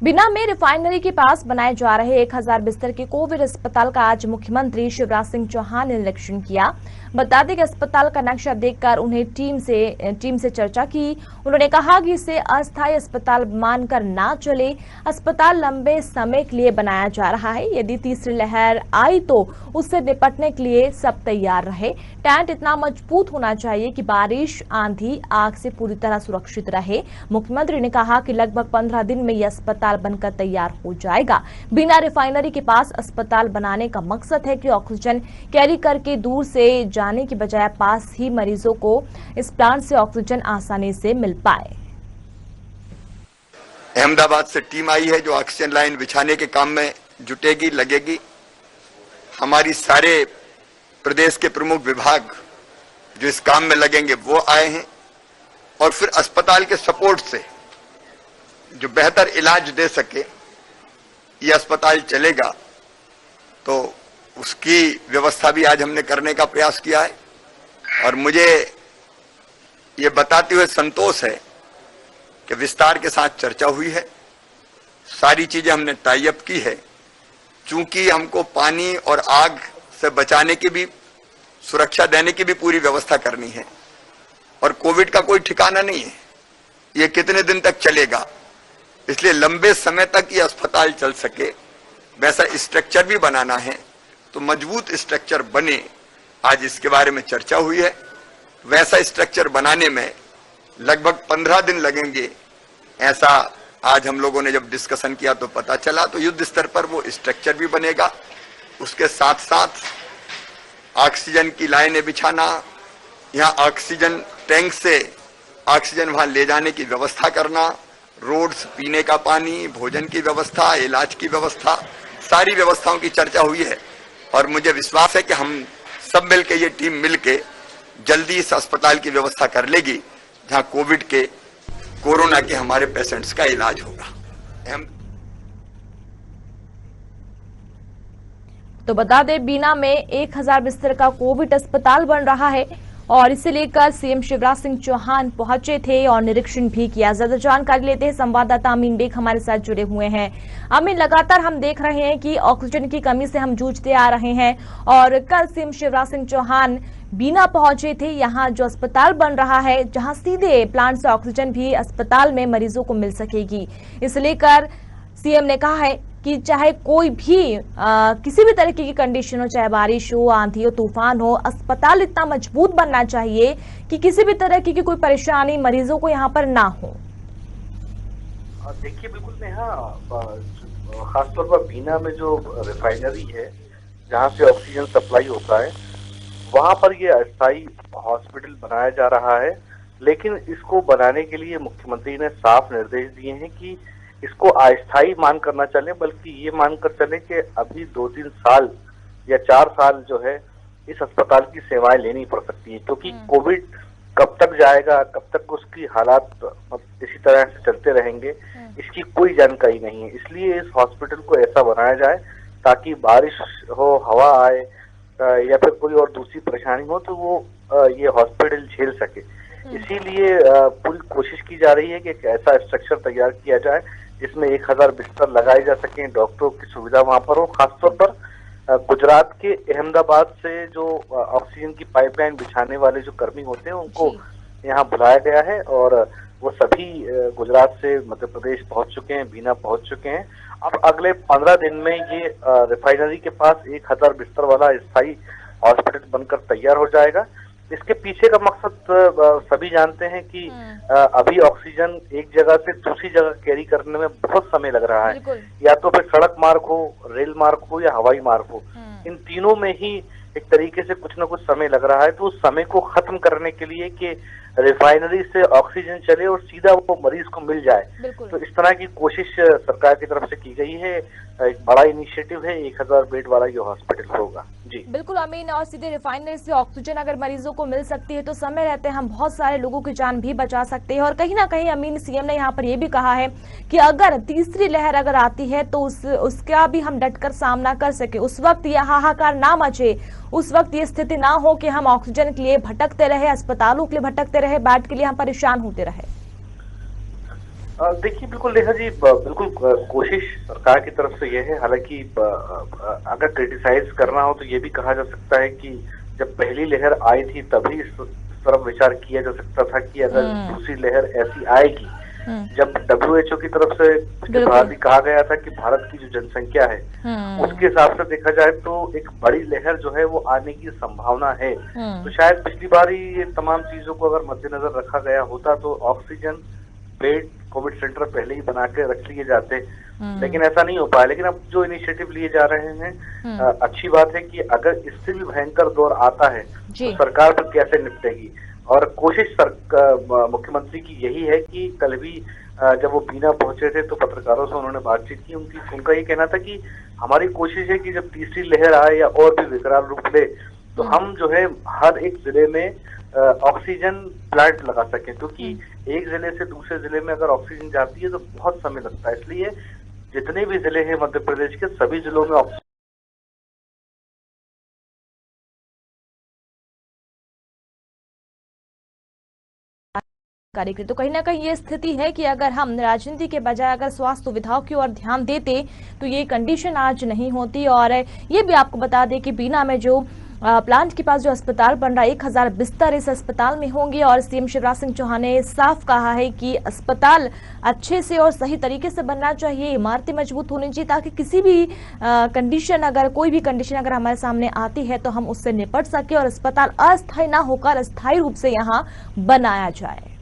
बिना में रिफाइनरी के पास बनाए जा रहे 1000 बिस्तर के कोविड अस्पताल का आज मुख्यमंत्री शिवराज सिंह चौहान ने निरीक्षण किया। बता दें कि अस्पताल का नक्शा देखकर उन्हें टीम से चर्चा की। उन्होंने कहा कि इसे अस्थायी अस्पताल मानकर ना चले। अस्पताल लंबे समय के लिए बनाया जा रहा है। यदि तीसरी लहर आई तो उससे निपटने के लिए सब तैयार रहे। टेंट इतना मजबूत होना चाहिए कि बारिश, आंधी, आग से पूरी तरह सुरक्षित रहे। मुख्यमंत्री ने कहा कि लगभग 15 दिन में यह अस्पताल बनकर तैयार हो जाएगा। बिना रिफाइनरी के पास अस्पताल बनाने का मकसद है कि ऑक्सीजन कैरी करके दूर से जाने की बजाय पास ही मरीजों को इस प्लांट से ऑक्सीजन आसानी से मिल पाए। अहमदाबाद से टीम आई है जो ऑक्सीजन लाइन बिछाने के काम में जुटेगी, लगेगी। हमारी सारे प्रदेश के प्रमुख विभाग जो इस काम में लगेंगे वो आए हैं और फिर अस्पताल के सपोर्ट से जो बेहतर इलाज दे सके ये अस्पताल चलेगा, तो उसकी व्यवस्था भी आज हमने करने का प्रयास किया है। और मुझे ये बताते हुए संतोष है कि विस्तार के साथ चर्चा हुई है, सारी चीजें हमने टाई अप की है। चूंकि हमको पानी और आग से बचाने की भी, सुरक्षा देने की भी पूरी व्यवस्था करनी है और कोविड का कोई ठिकाना नहीं है, ये कितने दिन तक चलेगा, इसलिए लंबे समय तक ये अस्पताल चल सके वैसा स्ट्रक्चर भी बनाना है। तो मजबूत स्ट्रक्चर बने, आज इसके बारे में चर्चा हुई है। वैसा स्ट्रक्चर बनाने में लगभग 15 दिन लगेंगे, ऐसा आज हम लोगों ने जब डिस्कशन किया तो पता चला। तो युद्ध स्तर पर वो स्ट्रक्चर भी बनेगा, उसके साथ साथ ऑक्सीजन की लाइनें बिछाना, यहाँ ऑक्सीजन टैंक से ऑक्सीजन वहां ले जाने की व्यवस्था करना, रोड्स, पीने का पानी, भोजन की व्यवस्था, इलाज की व्यवस्था, सारी व्यवस्थाओं की चर्चा हुई है। और मुझे विश्वास है कि हम सब मिलके, ये टीम मिलके जल्दी इस अस्पताल की व्यवस्था कर लेगी जहां कोविड के, कोरोना के हमारे पेशेंट्स का इलाज होगा। तो बता दें, बीना में 1000 बिस्तर का कोविड अस्पताल बन रहा है और इसे लेकर सीएम शिवराज सिंह चौहान पहुंचे थे और निरीक्षण भी किया। ज्यादा जानकारी लेते हैं संवाददाता अमीन बेग हमारे साथ जुड़े हुए हैं। अमीन, लगातार हम देख रहे हैं कि ऑक्सीजन की कमी से हम जूझते आ रहे हैं और कल सीएम शिवराज सिंह चौहान बीना पहुंचे थे। यहाँ जो अस्पताल बन रहा है, जहां सीधे प्लांट से ऑक्सीजन भी अस्पताल में मरीजों को मिल सकेगी, इसे लेकर सीएम ने कहा है कि चाहे कोई भी किसी भी तरीके की कंडीशन हो, चाहे बारिश हो, आंधी हो, तूफान हो, अस्पताल इतना मजबूत बनना चाहिए कि किसी भी तरह की कोई परेशानी मरीजों को यहाँ पर ना हो। देखिए, बिल्कुल नेहा, खासतौर पर बीना में जो रिफाइनरी है जहाँ से ऑक्सीजन सप्लाई होता है, वहाँ पर ये अस्थायी हॉस्पिटल बनाया जा रहा है। लेकिन इसको बनाने के लिए मुख्यमंत्री ने साफ निर्देश दिए हैं कि इसको अस्थायी मान कर न चले, बल्कि ये मानकर चले कि अभी 2-3 साल या 4 साल जो है इस अस्पताल की सेवाएं लेनी पड़ सकती है, क्योंकि कोविड कब तक जाएगा, कब तक उसकी हालात इसी तरह से चलते रहेंगे, इसकी कोई जानकारी नहीं है। इसलिए इस हॉस्पिटल को ऐसा बनाया जाए ताकि बारिश हो, हवा आए या फिर कोई और दूसरी परेशानी हो तो वो ये हॉस्पिटल झेल सके। इसीलिए पूरी कोशिश की जा रही है कि एक ऐसा स्ट्रक्चर तैयार किया जाए जिसमें 1000 बिस्तर लगाए जा सकें, डॉक्टरों की सुविधा वहां पर हो। खासतौर पर गुजरात के अहमदाबाद से जो ऑक्सीजन की पाइपलाइन बिछाने वाले जो कर्मी होते हैं उनको यहाँ बुलाया गया है और वो सभी गुजरात से मध्य प्रदेश पहुंच चुके हैं, बीना पहुंच चुके हैं। अब अगले 15 दिन में ये रिफाइनरी के पास 1000 बिस्तर वाला स्थायी हॉस्पिटल बनकर तैयार हो जाएगा। इसके पीछे का मकसद सभी जानते हैं कि अभी ऑक्सीजन एक जगह से दूसरी जगह कैरी करने में बहुत समय लग रहा है, या तो फिर सड़क मार्ग हो, रेल मार्ग हो या हवाई मार्ग हो। इन तीनों में ही एक तरीके से कुछ न कुछ समय लग रहा है। तो उस समय को खत्म करने के लिए कि रिफाइनरी से ऑक्सीजन चले और सीधा वो मरीज को मिल जाए, तो इस तरह की कोशिश सरकार की तरफ से की गई है। एक बड़ा इनिशिएटिव है, 1000 बेड वाला ये हॉस्पिटल होगा। जी बिल्कुल अमीन, और सीधे रिफाइनरी से ऑक्सीजन अगर मरीजों को मिल सकती है तो समय रहते हम बहुत सारे लोगों की जान भी बचा सकते हैं। और कहीं ना कहीं अमीन, सीएम ने यहाँ पर यह भी कहा है कि अगर तीसरी लहर अगर आती है तो उसका भी हम डटकर सामना कर सके। उस वक्त यह हाहाकार ना मचे, उस वक्त ये स्थिति ना हो कि हम ऑक्सीजन के लिए भटकते रहे, अस्पतालों के लिए भटकते रहे, बेड के लिए हम परेशान होते रहे। देखिए बिल्कुल नेहा जी, बिल्कुल कोशिश सरकार की तरफ से ये है। हालांकि अगर क्रिटिसाइज करना हो तो ये भी कहा जा सकता है कि जब पहली लहर आई थी तभी इस तरफ विचार किया जा सकता था कि अगर दूसरी लहर ऐसी आएगी, जब WHO की तरफ से पिछले बार भी कहा गया था कि भारत की जो जनसंख्या है उसके हिसाब से देखा जाए तो एक बड़ी लहर जो है वो आने की संभावना है। तो शायद पिछली बार ही ये तमाम चीजों को अगर मद्देनजर रखा गया होता तो ऑक्सीजन बेड कोविड सेंटर पहले ही बना के रख लिए जाते, लेकिन ऐसा नहीं हो पाया। लेकिन अब जो इनिशिएटिव लिए जा रहे हैं, अच्छी बात है कि अगर इससे भी भयंकर दौर आता है तो सरकार फिर कैसे निपटेगी। और कोशिश मुख्यमंत्री की यही है कि कल भी जब वो बीना पहुंचे थे तो पत्रकारों से उन्होंने बातचीत की। उनका ये कहना था कि हमारी कोशिश है कि जब तीसरी लहर आए या और भी विकराल रूप ले तो हम जो है हर एक जिले में ऑक्सीजन प्लांट लगा सकें, क्योंकि एक जिले से दूसरे जिले में अगर ऑक्सीजन जाती है तो बहुत समय लगता है। इसलिए जितने भी जिले हैं मध्य प्रदेश के, सभी जिलों में ऑक्सीजन तो कहीं ना कहीं ये स्थिति है कि अगर हम राजनीति के बजाय अगर स्वास्थ्य सुविधाओं की ओर ध्यान देते तो ये कंडीशन आज नहीं होती। और ये भी आपको बता दें कि बीना में जो प्लांट के पास जो अस्पताल बन रहा है 1000 बिस्तर इस अस्पताल में होंगे। और सीएम शिवराज सिंह चौहान ने साफ कहा है कि अस्पताल अच्छे से और सही तरीके से बनना चाहिए, इमारतें मजबूत होनी चाहिए ताकि किसी भी कंडीशन अगर कोई भी कंडीशन अगर हमारे सामने आती है तो हम उससे निपट सके और अस्पताल अस्थायी ना होकर अस्थायी रूप से यहाँ बनाया जाए।